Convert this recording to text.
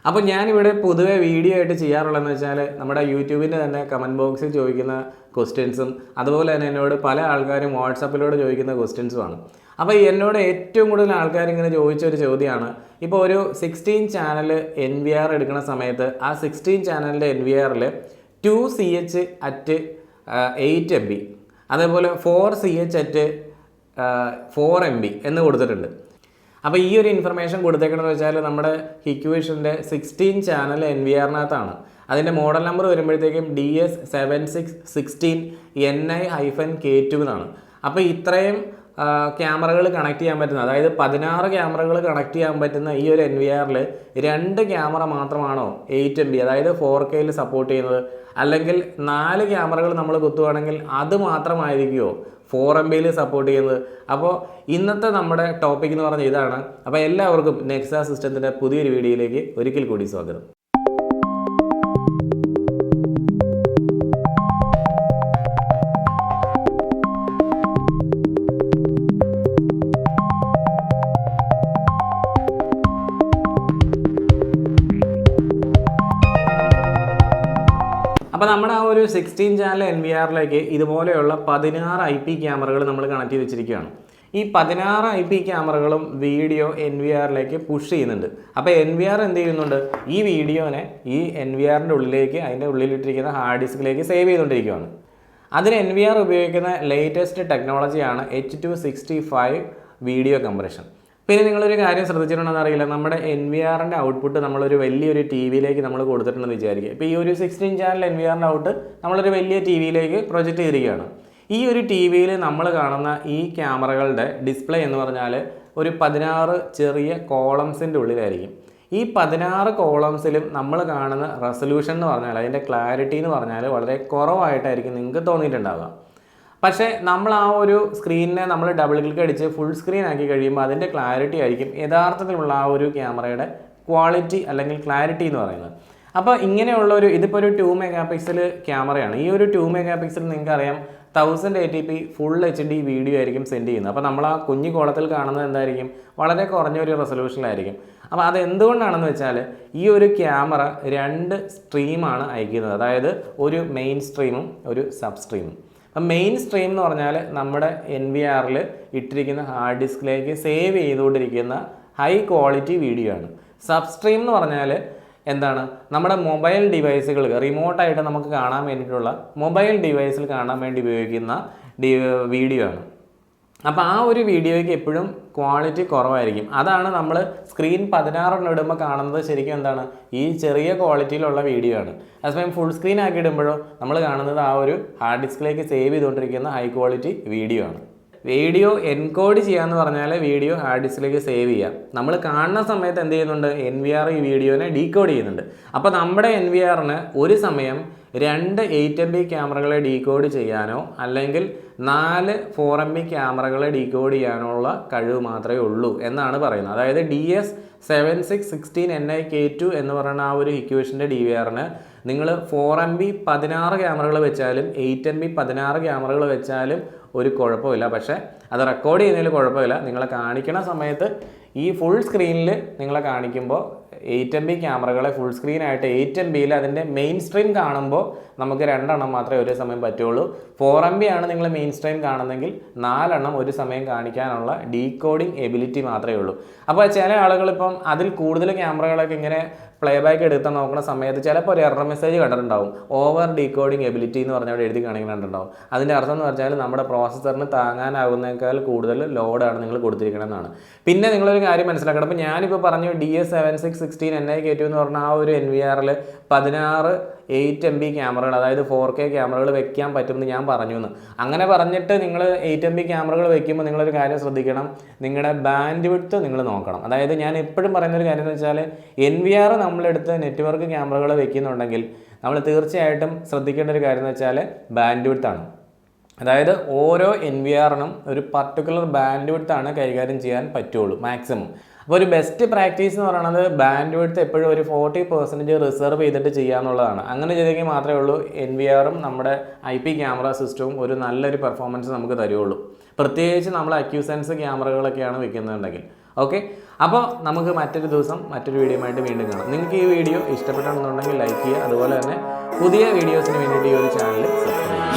അപ്പോൾ ഞാനിവിടെ പൊതുവെ വീഡിയോ ആയിട്ട് ചെയ്യാറുള്ളതെന്ന് വെച്ചാൽ നമ്മുടെ യൂട്യൂബിൻ്റെ തന്നെ കമൻറ്റ് ബോക്സിൽ ചോദിക്കുന്ന ക്വസ്റ്റ്യൻസും അതുപോലെ തന്നെ എന്നോട് പല ആൾക്കാരും വാട്സാപ്പിലൂടെ ചോദിക്കുന്ന ക്വസ്റ്റ്യൻസുമാണ്. അപ്പോൾ എന്നോട് ഏറ്റവും കൂടുതൽ ആൾക്കാർ ഇങ്ങനെ ചോദിച്ചൊരു ചോദ്യമാണ്, ഇപ്പോൾ ഒരു 16 ചാനൽ NVR എടുക്കുന്ന സമയത്ത് ആ 16 ചാനലിൻ്റെ NVRൽ 2CH at 8 MB അതേപോലെ 4CH at 4 MB എന്ന് കൊടുത്തിട്ടുണ്ട്. അപ്പോൾ ഈ ഒരു ഇൻഫർമേഷൻ കൊടുത്തേക്കണമെന്ന് വെച്ചാൽ നമ്മുടെ ഹിക്വിഷൻ്റെ 16 ചാനൽ NVRനകത്താണ്. അതിൻ്റെ മോഡൽ നമ്പർ വരുമ്പോഴത്തേക്കും DS7616 NI-K2 എന്നാണ്. അപ്പോൾ ഇത്രയും ക്യാമറകൾ കണക്ട് ചെയ്യാൻ പറ്റുന്ന, അതായത് 16 ക്യാമറകൾ കണക്ട് ചെയ്യാൻ പറ്റുന്ന ഈ ഒരു NVRൽ 2 ക്യാമറ മാത്രമാണോ 8 MB അതായത് 4Kയിൽ സപ്പോർട്ട് ചെയ്യുന്നത്, അല്ലെങ്കിൽ 4 ക്യാമറകൾ നമ്മൾ കുത്തുവാണെങ്കിൽ അത് മാത്രമായിരിക്കുമോ 4 MBയിൽ സപ്പോർട്ട് ചെയ്യുന്നത്? അപ്പോൾ ഇന്നത്തെ നമ്മുടെ ടോപ്പിക് എന്ന് പറഞ്ഞാൽ ഇതാണ്. അപ്പോൾ എല്ലാവർക്കും നെക്സ സിസ്റ്റത്തിൻ്റെ പുതിയൊരു വീഡിയോയിലേക്ക് ഒരിക്കൽ കൂടി സ്വാഗതം. അപ്പോൾ നമ്മുടെ ആ ഒരു 16 ചാനൽ NVRലേക്ക് ഇതുപോലെയുള്ള 16 IP ക്യാമറകൾ നമ്മൾ കണക്ട് ചെയ്ത് വെച്ചിരിക്കുകയാണ്. ഈ 16 IP ക്യാമറകളും വീഡിയോ NVRലേക്ക് പുഷ് ചെയ്യുന്നുണ്ട്. അപ്പോൾ NVR എന്ത് ചെയ്യുന്നുണ്ട്, ഈ വീഡിയോനെ ഈ NVRൻ്റെ ഉള്ളിലേക്ക്, അതിൻ്റെ ഉള്ളിലിട്ടിരിക്കുന്ന ഹാർഡ് ഡിസ്കിലേക്ക് സേവ് ചെയ്തുകൊണ്ടിരിക്കുകയാണ്. അതിന് NVR ഉപയോഗിക്കുന്ന ലേറ്റസ്റ്റ് ടെക്നോളജിയാണ് H265 വീഡിയോ കംപ്രഷൻ. പിന്നെ നിങ്ങളൊരു കാര്യം ശ്രദ്ധിച്ചിട്ടുണ്ടെന്ന് അറിയില്ല, നമ്മുടെ NVRൻ്റെ ഔട്ട്പുട്ട് നമ്മളൊരു വലിയൊരു TV-യിലേക്ക് നമ്മൾ കൊടുത്തിട്ടുണ്ടെന്ന് വിചാരിക്കുക. ഇപ്പോൾ ഈ ഒരു 16 ചാനൽ NVRൻ്റെ ഔട്ട് നമ്മളൊരു വലിയ TV-യിലേക്ക് പ്രൊജക്റ്റ് ചെയ്തിരിക്കുകയാണ്. ഈ ഒരു TV-യിൽ നമ്മൾ കാണുന്ന ഈ ക്യാമറകളുടെ ഡിസ്പ്ലേ എന്ന് പറഞ്ഞാൽ ഒരു 16 ചെറിയ കോളംസിൻ്റെ ഉള്ളിലായിരിക്കും. ഈ 16 കോളംസിലും നമ്മൾ കാണുന്ന റെസൊല്യൂഷൻ എന്ന് പറഞ്ഞാൽ, അതിൻ്റെ ക്ലാരിറ്റി എന്ന് പറഞ്ഞാൽ വളരെ കുറവായിട്ടായിരിക്കും നിങ്ങൾക്ക് തോന്നിയിട്ടുണ്ടാവുക. പക്ഷേ നമ്മൾ ആ ഒരു സ്ക്രീനിനെ നമ്മൾ ഡബിൾ ക്ലിക്ക് അടിച്ച് ഫുൾ സ്ക്രീൻ ആക്കി കഴിയുമ്പോൾ അതിൻ്റെ ക്ലാരിറ്റി ആയിരിക്കും യഥാർത്ഥത്തിലുള്ള ആ ഒരു ക്യാമറയുടെ ക്വാളിറ്റി അല്ലെങ്കിൽ ക്ലാരിറ്റി എന്ന് പറയുന്നത്. അപ്പോൾ ഇങ്ങനെയുള്ള ഇതിപ്പോൾ ഒരു 2 MP ക്യാമറയാണ്. ഈ ഒരു 2 MP നിങ്ങൾക്കറിയാം 1080p ഫുൾ HD വീഡിയോ ആയിരിക്കും സെൻഡ് ചെയ്യുന്നത്. അപ്പോൾ നമ്മൾ ആ കുഞ്ഞു കോളത്തിൽ കാണുന്നത് എന്തായിരിക്കും, വളരെ കുറഞ്ഞൊരു റെസൊല്യൂഷനിലായിരിക്കും. അപ്പോൾ അതെന്തുകൊണ്ടാണെന്ന് വെച്ചാൽ ഈ ഒരു ക്യാമറ 2 സ്ട്രീമാണ് അയക്കുന്നത്, അതായത് ഒരു മെയിൻ സ്ട്രീമും ഒരു സബ് സ്ട്രീമും. അപ്പം മെയിൻ സ്ട്രീം എന്ന് പറഞ്ഞാൽ നമ്മുടെ NVRൽ ഇട്ടിരിക്കുന്ന ഹാർഡ് ഡിസ്കിലേക്ക് സേവ് ചെയ്തുകൊണ്ടിരിക്കുന്ന ഹൈ ക്വാളിറ്റി വീഡിയോ ആണ്. സബ് സ്ട്രീം എന്ന് പറഞ്ഞാൽ എന്താണ്, നമ്മുടെ മൊബൈൽ ഡിവൈസുകൾ റിമോട്ടായിട്ട് നമുക്ക് കാണാൻ വേണ്ടിയിട്ടുള്ള മൊബൈൽ ഡിവൈസിൽ കാണാൻ വേണ്ടി ഉപയോഗിക്കുന്ന വീഡിയോ ആണ്. അപ്പോൾ ആ ഒരു വീഡിയോയ്ക്ക് എപ്പോഴും ക്വാളിറ്റി കുറവായിരിക്കും. അതാണ് നമ്മൾ സ്ക്രീൻ 16 ഇടുമ്പോൾ കാണുന്നത് ശരിക്കും എന്താണ്, ഈ ചെറിയ ക്വാളിറ്റിയിലുള്ള വീഡിയോ ആണ്. അതേസമയം ഫുൾ സ്ക്രീൻ ആക്കി ഇടുമ്പോഴോ നമ്മൾ കാണുന്നത് ആ ഒരു ഹാർഡ് ഡിസ്കിലേക്ക് സേവ് ചെയ്തുകൊണ്ടിരിക്കുന്ന ഹൈ ക്വാളിറ്റി വീഡിയോ ആണ്. വീഡിയോ എൻകോഡ് ചെയ്യാന്ന് പറഞ്ഞാൽ വീഡിയോ ഹാർഡ് ഡിസ്കിലേക്ക് സേവ് ചെയ്യാം. നമ്മൾ കാണുന്ന സമയത്ത് എന്ത് ചെയ്യുന്നുണ്ട്, NVR ഈ വീഡിയോനെ ഡീകോഡ് ചെയ്യുന്നുണ്ട്. അപ്പോൾ നമ്മുടെ NVRന് ഒരു സമയം 2 8 MB ക്യാമറകളെ ഡീകോഡ് ചെയ്യാനോ അല്ലെങ്കിൽ 4 4 MB ക്യാമറകളെ ഡീകോഡ് ചെയ്യാനുള്ള കഴിവ് മാത്രമേ ഉള്ളൂ എന്നാണ് പറയുന്നത്. അതായത് DS7616 NI-K2 എന്ന് പറയുന്ന ആ ഒരു ഹിക്വിഷൻ്റെ DVRന് നിങ്ങൾ 4 MB 16 ക്യാമറകൾ വെച്ചാലും 8 MB 16 ക്യാമറകൾ വെച്ചാലും ഒരു കുഴപ്പമില്ല. പക്ഷേ അത് റെക്കോർഡ് ചെയ്യുന്നതിൽ കുഴപ്പമില്ല. നിങ്ങളെ കാണിക്കുന്ന സമയത്ത് ഈ ഫുൾ സ്ക്രീനിൽ നിങ്ങളെ കാണിക്കുമ്പോൾ 8 MB ക്യാമറകളെ ഫുൾ സ്ക്രീനായിട്ട് 8 MBയിൽ അതിൻ്റെ മെയിൻ സ്ട്രീം കാണുമ്പോൾ നമുക്ക് 2 എണ്ണം മാത്രമേ ഒരേ സമയം പറ്റുള്ളൂ. 4 MB ആണ് നിങ്ങൾ മെയിൻ സ്ട്രീം കാണുന്നെങ്കിൽ 4 എണ്ണം ഒരു സമയം കാണിക്കാനുള്ള ഡീകോഡിങ് എബിലിറ്റി മാത്രമേ ഉള്ളൂ. അപ്പോൾ ചില ആളുകളിപ്പം അതിൽ കൂടുതൽ ക്യാമറകളൊക്കെ ഇങ്ങനെ പ്ലേ ബാക്ക് എടുത്ത് നോക്കുന്ന സമയത്ത് ചിലപ്പോൾ ഒരു എറർ മെസ്സേജ് കണ്ടിട്ടുണ്ടാവും, ഓവർ ഡീകോഡിങ് എബിലിറ്റി എന്ന് പറഞ്ഞാൽ എഴുതി കാണിക്കുന്നുണ്ടാവും. അതിൻ്റെ അർത്ഥം എന്ന് വെച്ചാൽ നമ്മുടെ പ്രോസസ്സറിന് താങ്ങാനാകുന്നതിനേക്കാൾ കൂടുതൽ ലോഡാണ് നിങ്ങൾ കൊടുത്തിരിക്കണമെന്നാണ്. പിന്നെ നിങ്ങളൊരു കാര്യം മനസ്സിലാക്കണം, അപ്പോൾ ഞാനിപ്പോൾ പറഞ്ഞു DS7616 NI-K2 എന്ന് പറഞ്ഞാൽ ആ ഒരു NVRൽ 16 8 MB ക്യാമറകൾ, അതായത് 4K ക്യാമറകൾ വെക്കാൻ പറ്റുമെന്ന് ഞാൻ പറഞ്ഞു എന്ന്. അങ്ങനെ പറഞ്ഞിട്ട് നിങ്ങൾ 8 MB ക്യാമറകൾ വെക്കുമ്പോൾ നിങ്ങളൊരു കാര്യം ശ്രദ്ധിക്കണം, നിങ്ങളുടെ ബാൻഡ് വിഡ്ത്ത് നിങ്ങൾ നോക്കണം. അതായത് ഞാൻ എപ്പോഴും പറയുന്നൊരു കാര്യം എന്ന് വെച്ചാൽ NVR നമ്മളെടുത്ത് നെറ്റ്വർക്ക് ക്യാമറകൾ വെക്കുന്നുണ്ടെങ്കിൽ നമ്മൾ തീർച്ചയായിട്ടും ശ്രദ്ധിക്കേണ്ട ഒരു കാര്യം എന്ന് വെച്ചാൽ ബാൻഡ് വിഡ്ത്താണ്. അതായത് ഓരോ NVRനും ഒരു പർട്ടിക്കുലർ ബാൻഡ് വിഡ്ത്താണ് കൈകാര്യം ചെയ്യാൻ പറ്റുള്ളൂ മാക്സിമം. അപ്പോൾ ഒരു ബെസ്റ്റ് പ്രാക്ടീസ് എന്ന് പറയുന്നത് ബാൻഡ് വിഡ്ത്ത് എപ്പോഴും ഒരു 40% റിസർവ് ചെയ്തിട്ട് ചെയ്യാന്നുള്ളതാണ്. അങ്ങനെ ചെയ്തെങ്കിൽ മാത്രമേ ഉള്ളൂ NVRും നമ്മുടെ IP ക്യാമറ സിസ്റ്റവും ഒരു നല്ലൊരു പെർഫോമൻസ് നമുക്ക് തരുള്ളൂ. പ്രത്യേകിച്ച് നമ്മൾ അക്യൂസെൻസ് ക്യാമറകളൊക്കെയാണ് വെക്കുന്നുണ്ടെങ്കിൽ. ഓക്കെ, അപ്പോൾ നമുക്ക് മറ്റൊരു ദിവസം മറ്റൊരു വീഡിയോ ആയിട്ട് വീണ്ടും കാണാം. നിങ്ങൾക്ക് ഈ വീഡിയോ ഇഷ്ടപ്പെട്ടാണെന്നുണ്ടെങ്കിൽ ലൈക്ക് ചെയ്യുക. അതുപോലെ തന്നെ പുതിയ വീഡിയോസിന് വേണ്ടിയിട്ട് ഈ ഒരു ചാനൽ സബ്സ്ക്രൈബ് ചെയ്യുക.